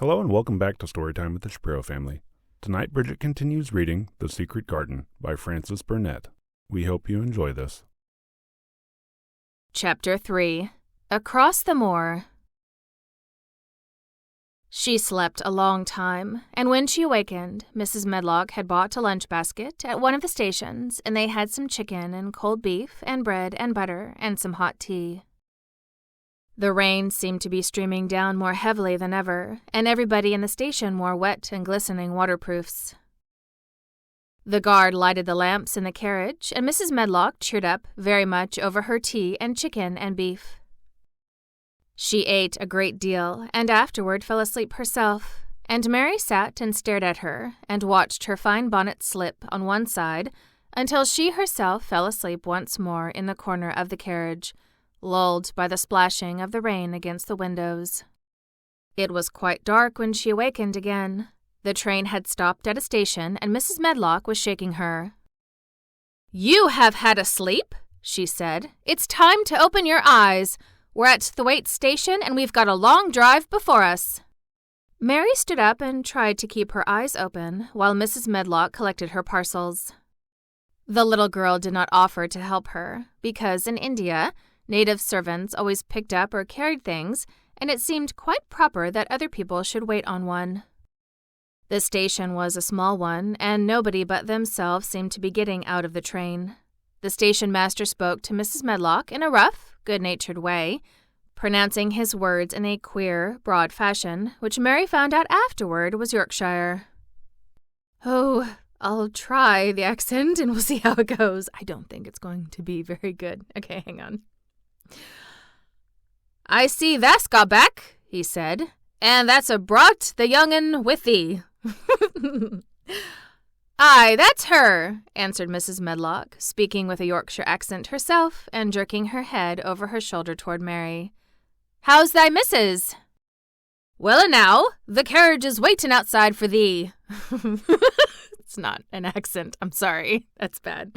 Hello and welcome back to Storytime with the Shapiro family. Tonight, Bridget continues reading The Secret Garden by Frances Burnett. We hope you enjoy this. Chapter 3. Across the Moor. She slept a long time, and when she awakened, Mrs. Medlock had bought a lunch basket at one of the stations, and they had some chicken and cold beef and bread and butter and some hot tea. The rain seemed to be streaming down more heavily than ever, and everybody in the station wore wet and glistening waterproofs. The guard lighted the lamps in the carriage, and Mrs. Medlock cheered up very much over her tea and chicken and beef. She ate a great deal, and afterward fell asleep herself, and Mary sat and stared at her, and watched her fine bonnet slip on one side, until she herself fell asleep once more in the corner of the carriage, lulled by the splashing of the rain against the windows. It was quite dark when she awakened again. The train had stopped at a station, and Mrs. Medlock was shaking her. "You have had a sleep," she said. "It's time to open your eyes. We're at the Waite station, and we've got a long drive before us." Mary stood up and tried to keep her eyes open, while Mrs. Medlock collected her parcels. The little girl did not offer to help her, because in India, native servants always picked up or carried things, and it seemed quite proper that other people should wait on one. The station was a small one, and nobody but themselves seemed to be getting out of the train. The station master spoke to Mrs. Medlock in a rough, good-natured way, pronouncing his words in a queer, broad fashion, which Mary found out afterward was Yorkshire. "Oh, I'll try the accent, and we'll see how it goes. I don't think it's going to be very good. Okay, hang on. I see thou's got back," he said, "and that's a brought the young un with thee." "Aye, that's her," answered Mrs. Medlock, speaking with a Yorkshire accent herself, and jerking her head over her shoulder toward Mary. "How's thy missus?" "Well now, the carriage is waiting outside for thee." It's not an accent, I'm sorry. That's bad.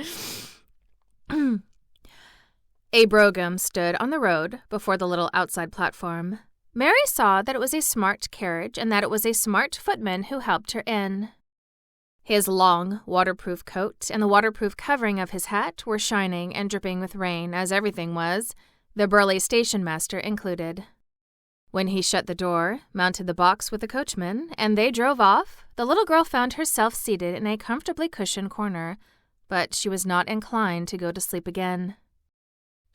A brougham stood on the road before the little outside platform. Mary saw that it was a smart carriage and that it was a smart footman who helped her in. His long, waterproof coat and the waterproof covering of his hat were shining and dripping with rain, as everything was, the burly station master included. When he shut the door, mounted the box with the coachman, and they drove off, the little girl found herself seated in a comfortably cushioned corner, but she was not inclined to go to sleep again.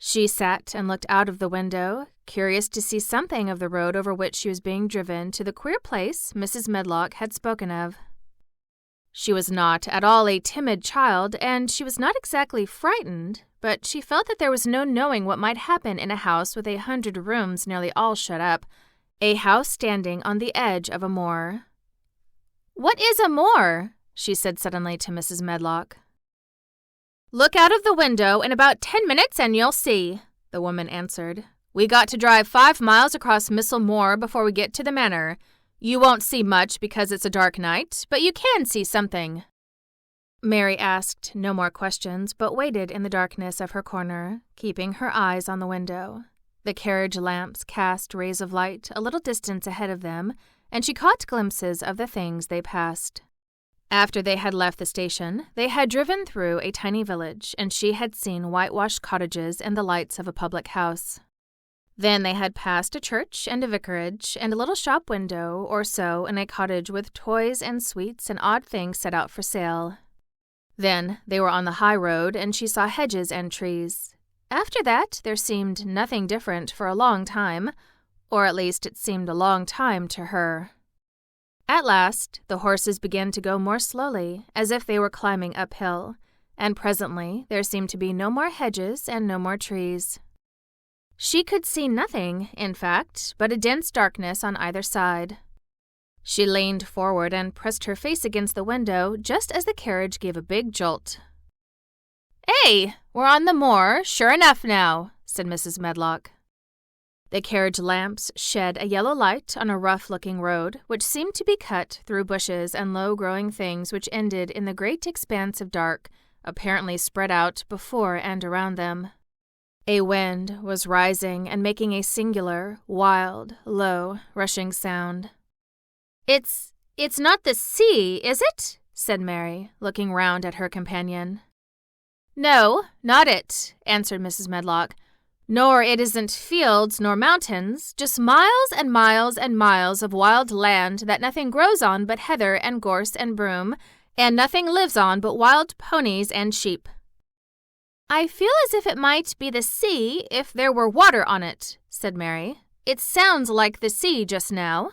She sat and looked out of the window, curious to see something of the road over which she was being driven to the queer place Mrs. Medlock had spoken of. She was not at all a timid child, and she was not exactly frightened, but she felt that there was no knowing what might happen in a house with 100 rooms nearly all shut up, a house standing on the edge of a moor. "What is a moor?" she said suddenly to Mrs. Medlock. "Look out of the window in about 10 minutes and you'll see," the woman answered. "We got to drive 5 miles across Missel Moor before we get to the manor. You won't see much because it's a dark night, but you can see something." Mary asked no more questions, but waited in the darkness of her corner, keeping her eyes on the window. The carriage lamps cast rays of light a little distance ahead of them, and she caught glimpses of the things they passed. After they had left the station, they had driven through a tiny village, and she had seen whitewashed cottages and the lights of a public house. Then they had passed a church and a vicarage and a little shop window or so in a cottage with toys and sweets and odd things set out for sale. Then they were on the high road, and she saw hedges and trees. After that, there seemed nothing different for a long time, or at least it seemed a long time to her. At last, the horses began to go more slowly, as if they were climbing uphill, and presently there seemed to be no more hedges and no more trees. She could see nothing, in fact, but a dense darkness on either side. She leaned forward and pressed her face against the window just as the carriage gave a big jolt. "Hey, we're on the moor, sure enough now," said Mrs. Medlock. The carriage lamps shed a yellow light on a rough-looking road, which seemed to be cut through bushes and low-growing things which ended in the great expanse of dark, apparently spread out before and around them. A wind was rising and making a singular, wild, low, rushing sound. It's not the sea, is it?" said Mary, looking round at her companion. "No, not it," answered Mrs. Medlock. "Nor it isn't fields nor mountains, just miles and miles and miles of wild land that nothing grows on but heather and gorse and broom, and nothing lives on but wild ponies and sheep." "I feel as if it might be the sea if there were water on it," said Mary. "It sounds like the sea just now."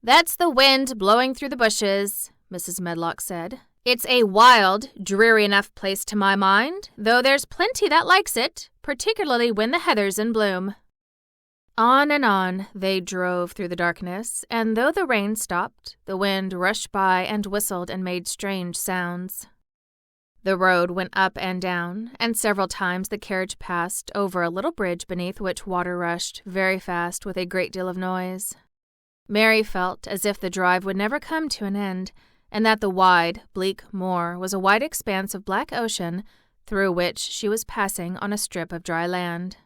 "That's the wind blowing through the bushes," Mrs. Medlock said. "It's a wild, dreary enough place to my mind, though there's plenty that likes it, particularly when the heather's in bloom." On and on they drove through the darkness, and though the rain stopped, the wind rushed by and whistled and made strange sounds. The road went up and down, and several times the carriage passed over a little bridge beneath which water rushed very fast with a great deal of noise. Mary felt as if the drive would never come to an end, and that the wide, bleak moor was a wide expanse of black ocean through which she was passing on a strip of dry land.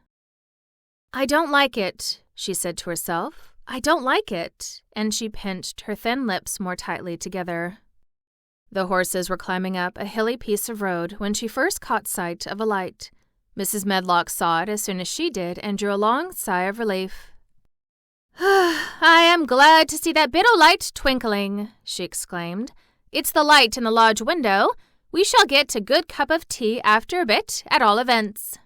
"I don't like it," she said to herself. "I don't like it," and she pinched her thin lips more tightly together. The horses were climbing up a hilly piece of road when she first caught sight of a light. Mrs. Medlock saw it as soon as she did and drew a long sigh of relief. "I am glad to see that bit o' light twinkling," she exclaimed. "It's the light in the lodge window. We shall get a good cup of tea after a bit, at all events."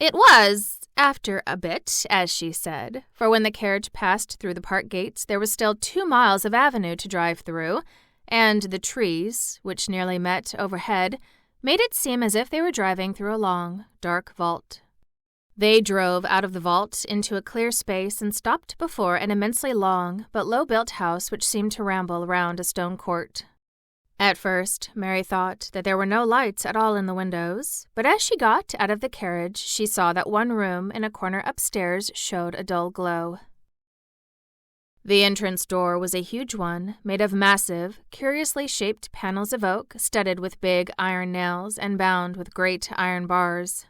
It was after a bit, as she said, for when the carriage passed through the park gates there was still 2 miles of avenue to drive through, and the trees, which nearly met overhead, made it seem as if they were driving through a long, dark vault. They drove out of the vault into a clear space and stopped before an immensely long but low-built house which seemed to ramble round a stone court. At first, Mary thought that there were no lights at all in the windows, but as she got out of the carriage, she saw that one room in a corner upstairs showed a dull glow. The entrance door was a huge one, made of massive, curiously shaped panels of oak, studded with big iron nails and bound with great iron bars.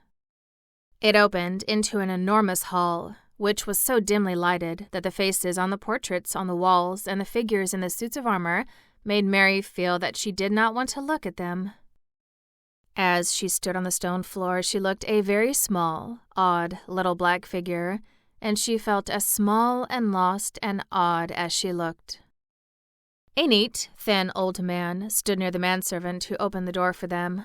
It opened into an enormous hall, which was so dimly lighted that the faces on the portraits on the walls and the figures in the suits of armor made Mary feel that she did not want to look at them. As she stood on the stone floor, she looked a very small, odd little black figure, and she felt as small and lost and odd as she looked. A neat, thin old man stood near the manservant who opened the door for them.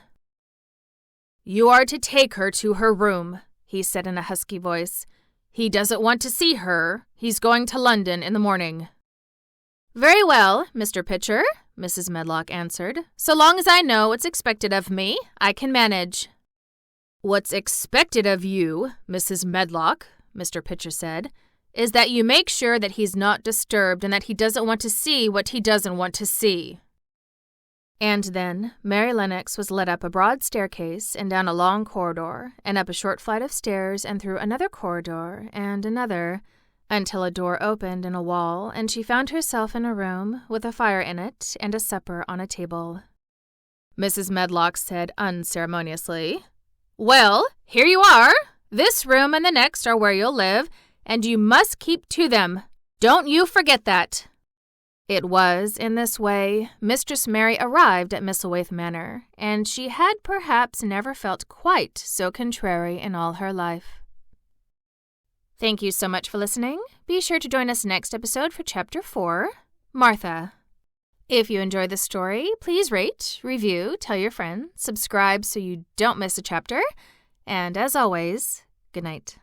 "You are to take her to her room," he said in a husky voice. "He doesn't want to see her. He's going to London in the morning." "Very well, Mr. Pitcher," Mrs. Medlock answered. "So long as I know what's expected of me, I can manage." "What's expected of you, Mrs. Medlock," Mr. Pitcher said, "is that you make sure that he's not disturbed and that he doesn't want to see what he doesn't want to see." And then Mary Lennox was led up a broad staircase and down a long corridor, and up a short flight of stairs and through another corridor and another, until a door opened in a wall, and she found herself in a room with a fire in it and a supper on a table. Mrs. Medlock said unceremoniously, "Well, here you are. This room and the next are where you'll live, and you must keep to them. Don't you forget that." It was in this way Mistress Mary arrived at Misselthwaite Manor, and she had perhaps never felt quite so contrary in all her life. Thank you so much for listening. Be sure to join us next episode for Chapter 4, Martha. If you enjoyed the story, please rate, review, tell your friends, subscribe so you don't miss a chapter, and as always, good night.